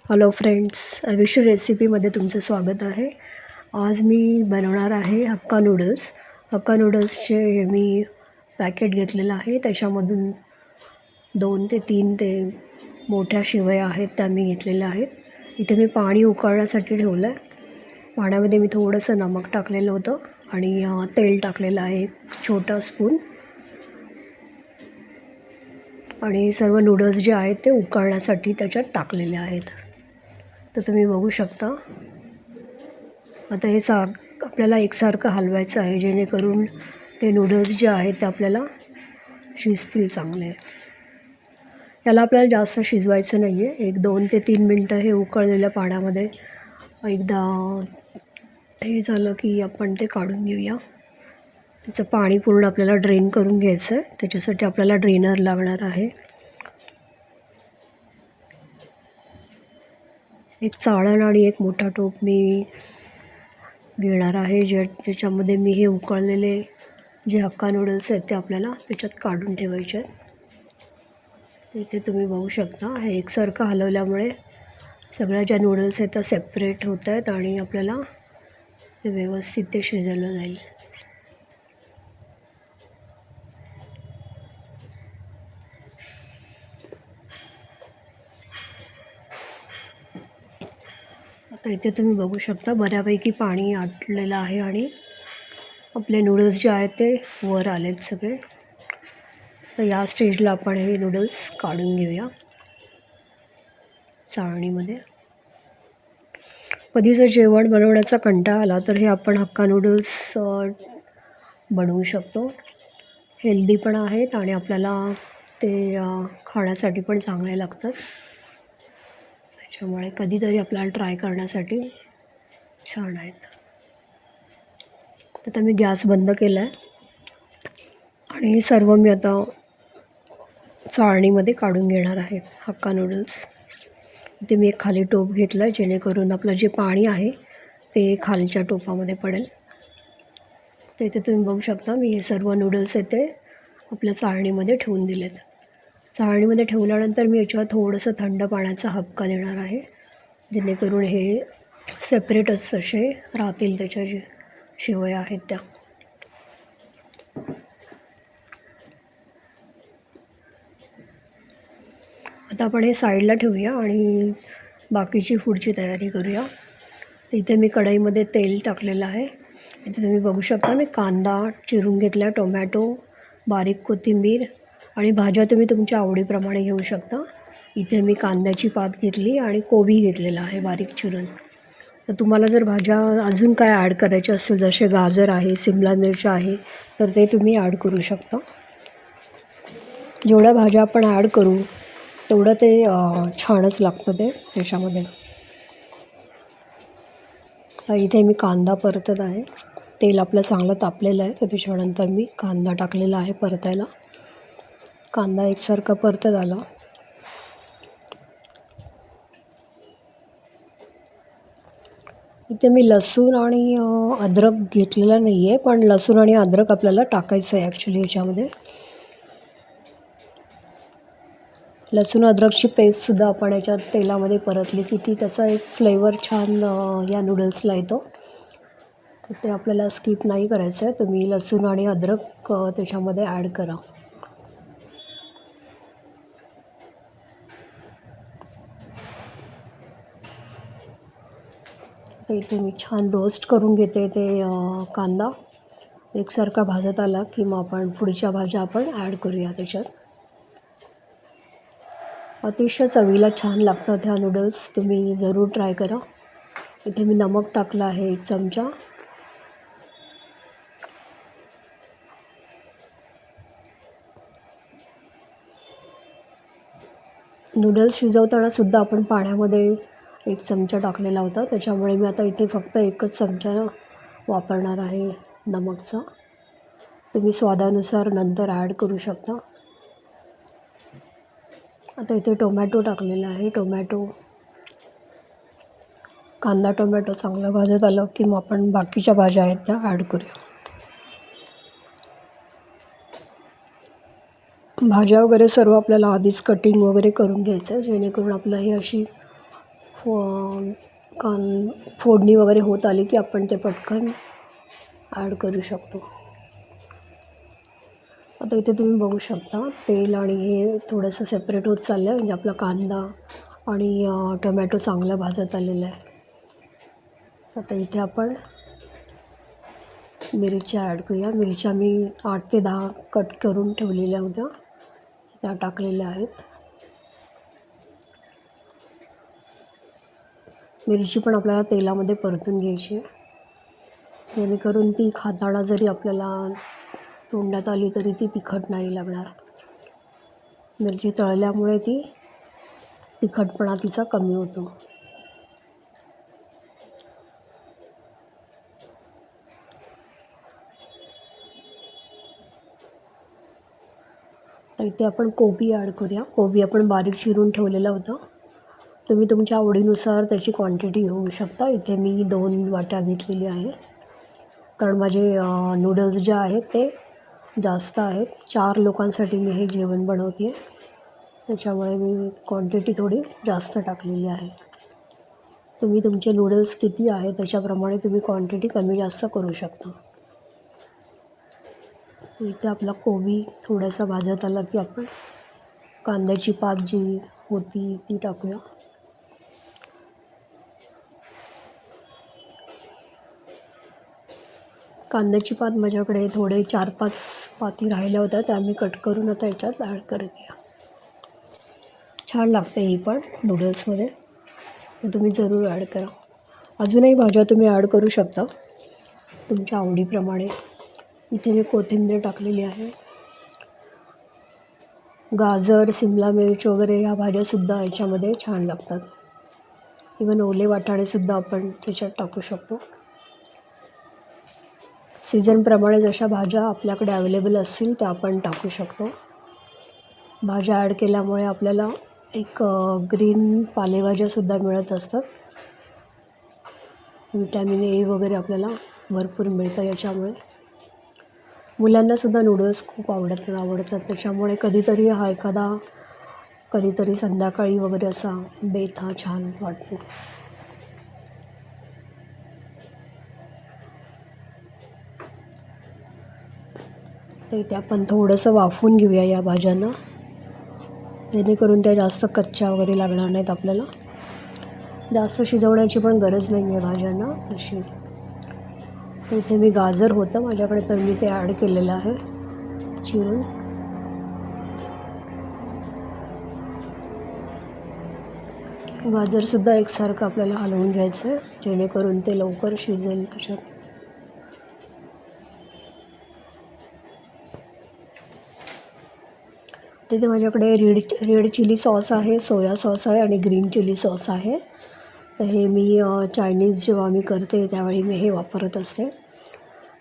Hello friends, अविशू रेसिपीमध्ये तुमचं स्वागत आहे. आज मी बनवणार आहे हक्का नूडल्स. हक्का नूडल्सचे मी पॅकेट घेतलेलं आहे. त्याच्यामधून 2 ते 3 ते मोठ्या शिवया आहेत त्या मी घेतलेल्या आहेत. इथे मी पाणी उकळण्यासाठी ठेवलं आहे. पाण्यामध्ये मी थोडंसं नमक टाकलेलं होतं आणि तेल टाकलेलं आहे 1 छोटा स्पून. आणि सर्व नूडल्स जे आहेत ते उकळण्यासाठी त्याच्यात टाकलेले आहेत. तर तुम्ही बघू शकता. आता हे आपल्याला एकसारखं हलवायचं आहे, जेणेकरून ते नूडल्स जे आहेत ते आपल्याला शिजतील चांगले. याला आपल्याला जास्त शिजवायचं नाही आहे. 1-2 ते 3 मिनटं हे उकळलेल्या पाण्यामध्ये एकदा हे झालं की आपण ते काढून घेऊया. त्याचं पाणी पूर्ण आपल्याला ड्रेन करून घ्यायचं आहे. त्याच्यासाठी आपल्याला ड्रेनर लागणार आहे. एक चाळण आणि एक मोठा टोप मी घेणार आहे, ज्याच्यामध्ये मी हे उकळलेले जे हक्का नूडल्स आहेत ते आपल्याला त्याच्यात काढून ठेवायचे आहेत. इथे तुम्ही बघू शकता. हे एकसारखं हलवल्यामुळे सगळ्या ज्या नूडल्स आहेत त्या सेपरेट होत आहेत आणि आपल्याला ते व्यवस्थित ते शिजवलं जाईल. आता इथे तुम्ही बघू शकता बऱ्यापैकी पाणी आटलेलं आहे आणि आपले नूडल्स जे आहेत ते वर आलेत सगळे. तर या स्टेजला आपण हे नूडल्स काढून घेऊया चाळणीमध्ये. कधी जर जेवण बनवण्याचा कंटाळा आला तर हे आपण हक्का नूडल्स बनवू शकतो. हेल्दी पण आहेत आणि आपल्याला ते खाण्यासाठी पण चांगले लागतात. त्याच्यामुळे कधीतरी आपल्याला ट्राय करण्यासाठी छान आहेत. आता मी गॅस बंद केला आहे आणि सर्व मी आता चाळणीमध्ये काढून घेणार आहे हक्का नूडल्स. इथे मी एक खाली टोप घेतला आहे, जेणेकरून आपलं जे पाणी आहे ते खालच्या टोपामध्ये पडेल. तर इथे तुम्ही बघू शकता मी हे सर्व नूडल्स आहेत ते आपल्या चाळणीमध्ये ठेवून दिलेत. चाळणीमध्ये ठेवल्यानंतर मी याच्यावर थोडंसं थंड पाण्याचा हबका देणार आहे, जेणेकरून हे सेपरेटच असे राहतील त्याच्या जे शिवया आहेत त्या. आता आपण हे साईडला ठेवूया आणि बाकीची पुढची तयारी करूया. इथे मी कढईमध्ये तेल टाकलेलं आहे. इथे तुम्ही बघू शकता मी कांदा चिरून घेतला, टोमॅटो, बारीक कोथिंबीर आणि भाज्या तुम्ही तुमच्या आवडीप्रमाणे घेऊ शकता. इथे मी कांद्याची पात घेतली आणि कोबी घेतलेला आहे बारीक चिरून. तर तुम्हाला जर भाज्या अजून काय ॲड करायचे असेल, जसे गाजर आहे, सिमला मिरची आहे, तर ते तुम्ही ॲड करू शकता. जेवढ्या भाज्या आपण ॲड करू तेवढं ते छानच लागतं ते त्याच्यामध्ये. तर इथे मी कांदा परतत आहे. तेल आपलं चांगलं तापलेलं आहे, तर त्याच्यानंतर मी कांदा टाकलेला आहे परतायला. कांदा एकसारखा परतत आला. इथे मी लसूण आणि अद्रक घेतलेला नाही आहे, पण लसूण आणि अद्रक आपल्याला टाकायचं आहे ॲक्च्युली याच्यामध्ये. लसूण अद्रकची पेस्टसुद्धा आपण याच्यात तेलामध्ये परतली की ती त्याचा एक फ्लेवर छान या नूडल्सला येतो. तर ते आपल्याला स्किप नाही करायचं आहे. तुम्ही लसूण आणि अद्रक त्याच्यामध्ये ॲड करा. तर इथे मी छान रोस्ट करून घेते ते कांदा. एकसारखा भाजत आला की मग आपण पुढच्या भाज्या आपण ॲड करूया त्याच्यात. अतिशय चवीला छान लागतात ह्या नूडल्स. तुम्ही जरूर ट्राय करा. इथे मी नमक टाकलं आहे 1 चमचा. नूडल्स शिजवताना सुद्धा आपण पाण्यामध्ये 1 चमचा टाकलेला होता, त्याच्यामुळे मी आता इथे फक्त 1च चमचा वापरणार आहे नमकचा. तुम्ही स्वादानुसार नंतर ॲड करू शकता. आता इथे टोमॅटो टाकलेला आहे. कांदा टोमॅटो चांगलं भाजत आलं की मग आपण बाकीच्या भाज्या आहेत त्या ॲड करूया. भाज्या वगैरे सर्व आपल्याला आधीच कटिंग वगैरे करून घ्यायचं आहे, जेणेकरून आपलं ही अशी फोडणी वगैरे होत आली की आपण ते पटकन ॲड करू शकतो. आता इथे तुम्ही बघू शकता तेल आणि हे थोडंसं सेपरेट होत चाललं आहे, म्हणजे आपला कांदा आणि टोमॅटो चांगला भाजत आलेला आहे. आता इथे आपण मिरच्या ॲड करूया. मिरच्या मी 8 ते 10 कट करून ठेवलेल्या होत्या, त्या टाकलेल्या आहेत. मिरची पण आपल्याला तेलामध्ये परतून घ्यायची आहे, जेणेकरून ती खाताना जरी आपल्याला तोंडात आली तरी ती तिखट नाही लागणार. मिरची तळल्यामुळे ती तिखटपणा तिचा कमी होतो. तर इथे आपण कोबी ॲड करूया. कोबी आपण बारीक चिरून ठेवलेला होता. तुम्ही तुमच्या आवडीनुसार त्याची क्वांटिटी घेऊ शकता. इथे मी 2 वाट्या घेतलेली आहे, कारण माझे नूडल्स जे आहेत ते जास्त आहेत. 4 लोकांसाठी मी हे जेवण बनवते आहे, त्याच्यामुळे मी क्वांटिटी थोडी जास्त टाकलेली आहे. तुम्ही तुमचे नूडल्स किती आहे त्याच्याप्रमाणे तुम्ही क्वांटिटी कमी जास्त करू शकता. इथे आपला कोबी थोडासा भाजत आला की आपण कांद्याची पात जी होती ती टाकूया. कांद्याची पात माझ्याकडे थोडे 4-5 पाती राहिल्या होत्या, त्या मी कट करून आता याच्यात ॲड करते. छान लागते ही पण नूडल्समध्ये, तर तुम्ही जरूर ॲड करा. अजूनही भाज्या तुम्ही ॲड करू शकता तुमच्या आवडीप्रमाणे. इथे मी कोथिंबीर टाकलेली आहे. गाजर, सिमला मिर्च वगैरे ह्या भाज्यासुद्धा याच्यामध्ये छान लागतात. इवन ओले वाटाणेसुद्धा आपण त्याच्यात टाकू शकतो. सीझनप्रमाणे जशा भाज्या आपल्याकडे अवेलेबल असतील त्या आपण टाकू शकतो. भाज्या ॲड केल्यामुळे आपल्याला एक ग्रीन पालेभाज्यासुद्धा मिळत असतात. विटॅमिन ए वगैरे आपल्याला भरपूर मिळतं याच्यामुळे. मुलांनासुद्धा नूडल्स खूप आवडतात, त्याच्यामुळे कधीतरी संध्याकाळी वगैरे असा बेत हा छान वाटतो. तर इथे आपण थोडंसं वाफवून घेऊया या भाज्यांना, जेणेकरून त्या जास्त कच्च्या वगैरे लागणार नाहीत आपल्याला. जास्त शिजवण्याची पण गरज नाही आहे भाज्यांना तशी. तर इथे मी गाजर होतं माझ्याकडे, तर मी ते ॲड केलेलं आहे चिरून. गाजरसुद्धा एकसारखं आपल्याला हलवून घ्यायचं आहे, जेणेकरून ते लवकर शिजेल त्याच्यात. तिथे माझ्याकडे रेड चिली सॉस आहे, सोया सॉस आहे आणि ग्रीन चिली सॉस आहे. तर हे मी चायनीज जेव्हा मी करते त्यावेळी मी हे वापरत असते.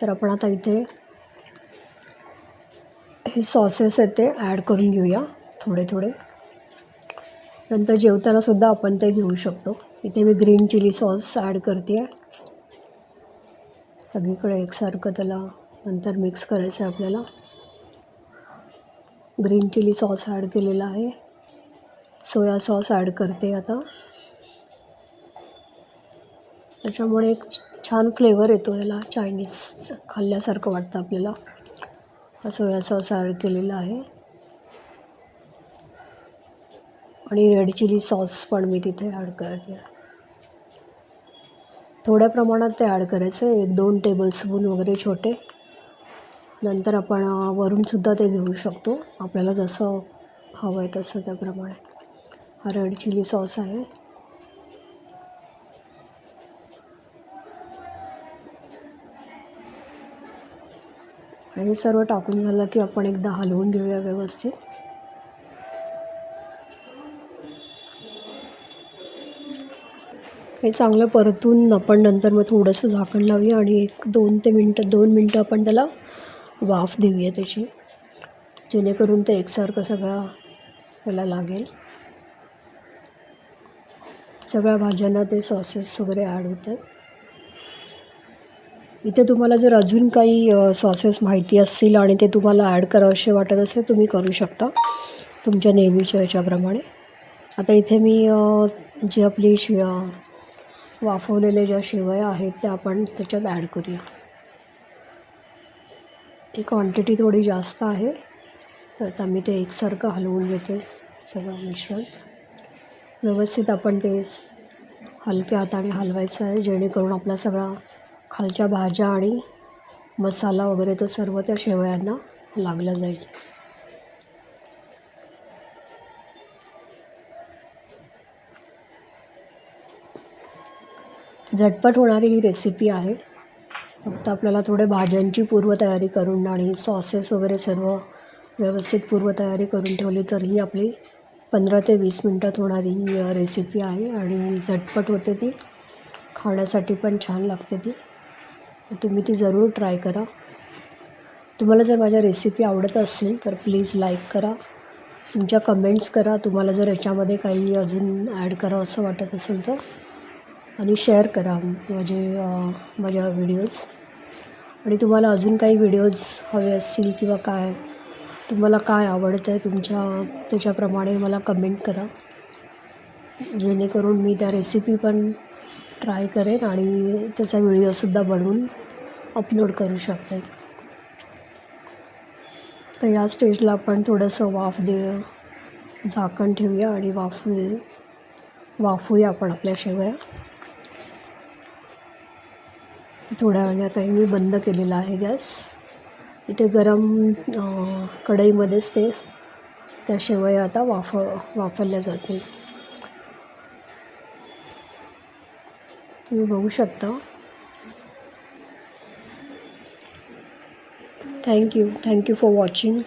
तर आपण आता इथे हे सॉसेस आहेत ते ॲड करून घेऊया थोडे थोडे. नंतर जेवतानासुद्धा आपण ते घेऊ शकतो. इथे मी ग्रीन चिली सॉस ॲड करते आहे. सगळीकडे एकसारखं त्याला नंतर मिक्स करायचं आहे आपल्याला. ग्रीन चिली सॉस ॲड केलेला आहे. सोया सॉस ॲड करते आता. त्याच्यामुळे एक छान फ्लेवर येतो याला, चायनीज खाल्ल्यासारखं वाटतं आपल्याला. सोया सॉस ॲड केलेला आहे आणि रेड चिली सॉस पण मी तिथे ॲड करते. थोड्या प्रमाणात ते ॲड करायचं आहे, 1-2 टेबलस्पून वगैरे छोटे. नंतर आपण वरूनसुद्धा ते घेऊ शकतो, आपल्याला जसं हवं आहे तसं त्याप्रमाणे. हा रेड चिली सॉस आहे. आणि हे सर्व टाकून झालं की आपण एकदा हलवून घेऊया व्यवस्थित. हे चांगलं परतून आपण नंतर मग थोडंसं झाकण लावूया आणि 2 मिनटं आपण त्याला वाफ देऊया त्याची, जेणेकरून ते एकसारखं सगळं त्याला लागेल. सगळ्या भाज्यांना ते सॉसेस वगैरे ॲड होतात. इथे तुम्हाला जर अजून काही सॉसेस माहिती असतील आणि ते तुम्हाला ॲड करावेसे वाटत असेल तुम्ही करू शकता तुमच्या नेहमीच्या ह्याच्याप्रमाणे. आता इथे मी जी आपली वाफवलेल्या ज्या शेवया आहेत त्या आपण त्याच्यात ॲड करूया. ही क्वांटिटी थोडी जास्त आहे, तर आता मी ते एकसारखं हलवून घेते. सगळं मिश्रण व्यवस्थित आपण ते हलक्या हाताने हलवायचं आहे, जेणेकरून आपला सगळा खालच्या भाज्या आणि मसाला वगैरे तो सर्व त्या शेवयांना लागला जाईल. झटपट होणारी ही रेसिपी आहे. फक्त आपल्याला थोडे भाज्यांची पूर्वतयारी करून आणि सॉसेस वगैरे सर्व व्यवस्थित पूर्वतयारी करून ठेवली तर ही आपली 15 ते 20 मिनटात होणारी ही रेसिपी आहे आणि झटपट होते ती. खाण्यासाठी पण छान लागते ती. तुम्ही ती जरूर ट्राय करा. तुम्हाला जर माझ्या रेसिपी आवडत असेल तर प्लीज लाईक करा, तुमच्या कमेंट्स करा. तुम्हाला जर याच्यामध्ये काही अजून ॲड करावं असं वाटत असेल तर, आणि शेअर करा माझ्या व्हिडिओज. आणि तुम्हाला अजून काही व्हिडिओज हवे असतील किंवा काय तुम्हाला काय आवडतं आहे त्याच्याप्रमाणे मला कमेंट करा, जेणेकरून मी त्या रेसिपी पण ट्राय करेन आणि त्याचा व्हिडिओसुद्धा बनवून अपलोड करू शकते. तर या स्टेजला आपण थोडंसं झाकण ठेवूया आणि वाफवूया आपण आपल्या शेवया. थोड्या वेळाने आता हे मी बंद केलेलं आहे गॅस. इथे गरम कढईमध्येच त्या शेवया आता वाफवल्या जातील. तुम्ही बघू शकता. Thank you for watching.